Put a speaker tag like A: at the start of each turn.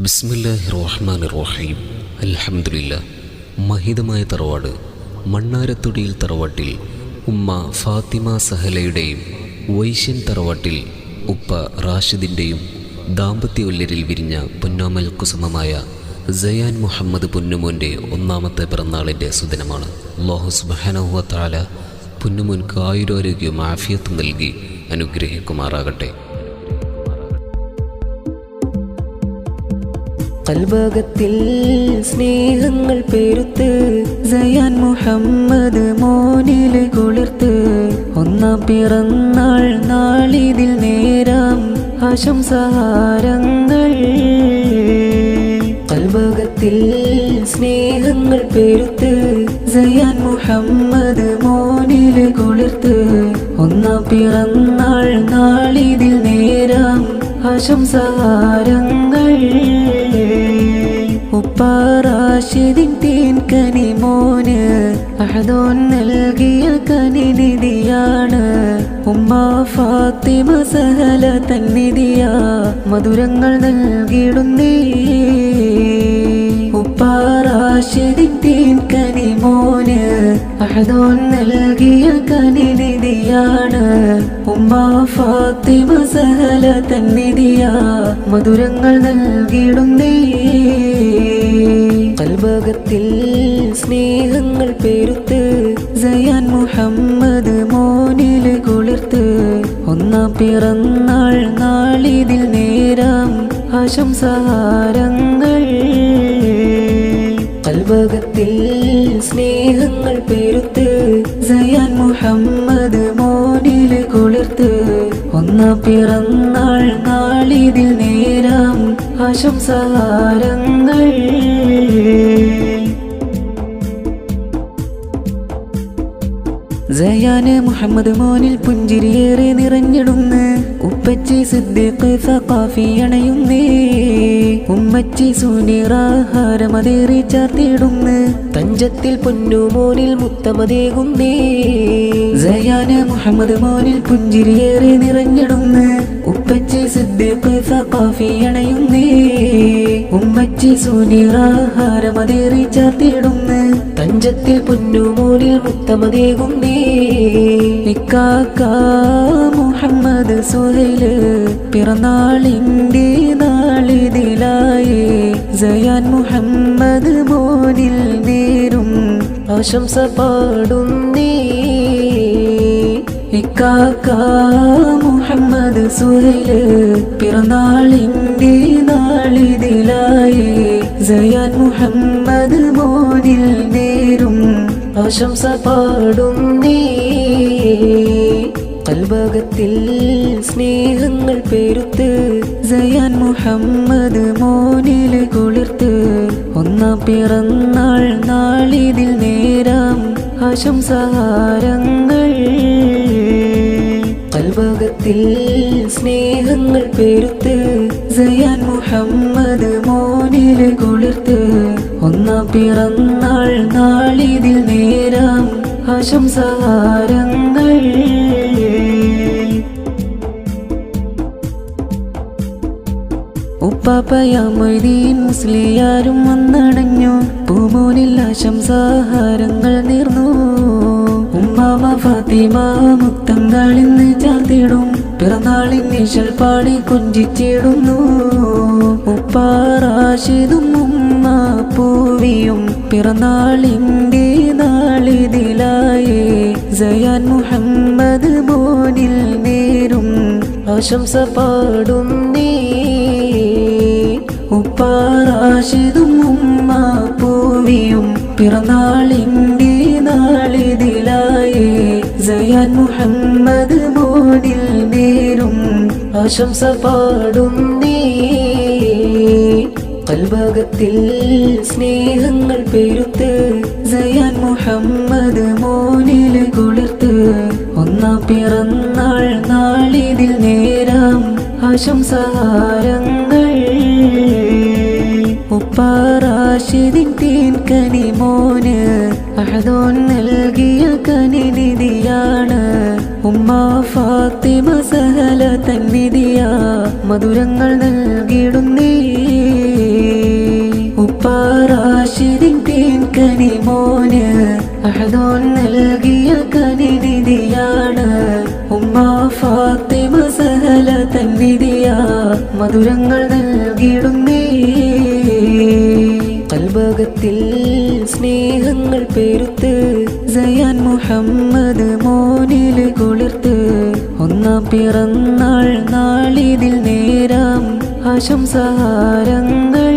A: ബിസ്മില്ലാഹിർ റഹ്മാനിർ റഹീം. അൽഹംദുലില്ലാ. മഹിതമായ തറവാട് മണ്ണാരത്തൊടിയിൽ തറവാട്ടിൽ ഉമ്മ ഫാത്തിമ സഹലയുടെയും വൈശ്യൻ തറവാട്ടിൽ ഉപ്പ റാഷിദിൻ്റെയും ദാമ്പത്യവല്യരിൽ വിരിഞ്ഞ പൊന്നാമൽ കുസുമമായ സയാൻ മുഹമ്മദ് പൊന്നുമോൻ്റെ ഒന്നാമത്തെ പിറന്നാളിൻ്റെ സുദിനമാണ്. അല്ലാഹു സുബ്ഹാനഹു വ തആല പൊന്നുമോൻക്ക് ആയുരാരോഗ്യവും ആഫിയത്തും നൽകി അനുഗ്രഹിക്കുമാറാകട്ടെ.
B: കൽബകത്തിൽ സ്നേഹങ്ങൾ പെരുത്ത് സയാൻ മുഹമ്മദ് മോനിൽ കുളിർത്ത് ഒന്നാം പിറന്നാൾ നാളിതിൽ നേരാം ആശംസഹാരങ്ങൾ. കൽബകത്തിൽ സ്നേഹങ്ങൾ പെരുത്ത് സയാൻ മുഹമ്മദ് മോനിൽ കുളിർത്ത് ഒന്നാം പിറന്നാൾ നാളിതിൽ നേരാം ആശംസഹാരങ്ങൾ. ഉപ്പ റാഷിദിൻ തേൻ കനി മോന് അഹദോൻ നൽകിയ കനിനിധിയാണ്. ഉമ്മ ഫാത്തിമ സഹല തന്നിധിയ മധുരങ്ങൾ നൽകിടുന്നേ. ഉപ്പ റാഷിദിൻ തേൻ കനി മോന് അഹദോൻ നൽകിയ കനിനിധിയാണ്. ഉമ്മ ഫാത്തിമ സഹല തന്നിധിയ മധുരങ്ങൾ നൽകിടുന്നേ. കൽബകത്തിൽ സ്നേഹങ്ങൾ പെരുത്ത് സയാൻ മുഹമ്മദ് മോനിൽ കുളിർത്ത് ഒന്നാം പിറന്നാൾ നാളിതിൽ നേരാം ആശംസഹാരങ്ങൾ. കൽബകത്തിൽ സ്നേഹങ്ങൾ പെരുത്ത് സയാൻ മുഹമ്മദ് മോനിൽ കുളിർത്ത് ഒന്നാം പിറന്നാൾ നാളിതിൽ നേരാം ആശംസഹാരങ്ങൾ. സയാന് മുഹമ്മദ് മോനിൽ പുഞ്ചിരിയേറെ നിറഞ്ഞിടുന്ന് ഉപ്പച്ചി സിദ്ദീഖ് സഖാഫി അണയുന്നേ. ഉമ്മച്ചി സുനീറ ഹാരമതേറി ചാർത്തിയിടുന്ന് തഞ്ചത്തിൽ പൊന്നുമോനിൽ മുത്തമതേകുന്നേ. സയാന് മുഹമ്മദ് മോനിൽ പുഞ്ചിരിയേറെ നിറഞ്ഞിടുന്ന് ഉപ്പച്ചി സിദ്ദീഖ് സഖാഫി അണയുന്നേ. ഉമ്മച്ചി സുനീറ ഹാരമതേറി ചാർത്തിയിടുന്ന് തഞ്ചത്തിൽ പൊന്നുമോനിൽ മുത്തമതേകുന്നേ. ഇക്കാക്ക മുഹമ്മദ് സുഹൈല് പിറന്നാളിൻ്റെ നാളിതിലായേ സയാൻ മുഹമ്മദ് മോനിൽ നേരും ആശംസ പാടുന്നേ. ഇക്കാക്ക മുഹമ്മദ് സുഹൈല് പിറന്നാളിൻ്റെ നാളിതിലായേ സയാൻ മുഹമ്മദ് മോനിൽ നേരും ആശംസ പാടുന്നേ. കൽബകത്തിൽ സ്നേഹങ്ങൾ പെരുത്ത് സയാൻ മുഹമ്മദ് മോനിൽ കുളിർത്ത് ഒന്നാം പിറന്നാൾ നാളിതിൽ നേരാം ആശംസഹാരങ്ങൾ. കൽബകത്തിൽ സ്നേഹങ്ങൾ പെരുത്ത് സയാൻ മുഹമ്മദ് മോനിൽ കുളിർത്ത് ഒന്നാം പിറന്നാൾ നാളിതിൽ നേരാം ആശംസഹാരങ്ങൾ. ഉപ്പാപ്പയ മൊയ്തീൻ മുസ്ലിയാരും വന്നടഞ്ഞു പൂമോനിൽ ആശംസാഹാരങ്ങൾ നേർന്നു. ഉമ്മാമ ഫാത്തിമ മുത്തങ്ങളിന്ന് ചാർത്തിടും പിറന്നാളിന് ശൽപ്പാടി കൊഞ്ചിച്ചിടുന്നു. ഉപ്പ റാഷിദും ഉമ്മ പൂവിയും പിറന്നാളിൻ്റെ നാളിതിലായേ സയാൻ മുഹമ്മദ് മോനിൽ നേരും ആശംസ പാടുന്നേ. ഉപ്പ റാഷിദും ഉമ്മ പൂവിയും പിറന്നാളിൻ്റെ നാളിതിലായേ സയാൻ മുഹമ്മദ് മോനിൽ നേരും ആശംസ പാടുന്നേ. കൽബകത്തിൽ സ്നേഹങ്ങൾ പെരുത്ത് സയാൻ മുഹമ്മദ് മോനിൽ കുളിർത്ത് ഒന്നാം പിറന്നാൾ നാളിതിൽ നേരാം ആശംസഹാരങ്ങൾ. ഉപ്പ റാഷിദിൻ തേൻ കനി മോന് അഹദോൻ നൽകിയ കനിനിധിയാണ്. ഉമ്മ ഫാത്തിമ സഹല തന്നിധിയ മധുരങ്ങൾ നൽകിടുന്നേ. അഹദോൻ നൽകിയ കനിനിധിയാണ് ഉമ്മ ഫാത്തിമ സഹല തന്നിധിയാ മധുരങ്ങൾ നൽകിയിടുന്നേ കൽബകത്തിൽ സ്നേഹങ്ങൾ പെരുത്ത് സയാൻ മുഹമ്മദ് മോനിൽ കുളിർത്ത് ഒന്നാം പിറന്നാൾ നാളിതിൽ നേരാം ആശംസഹാരങ്ങൾ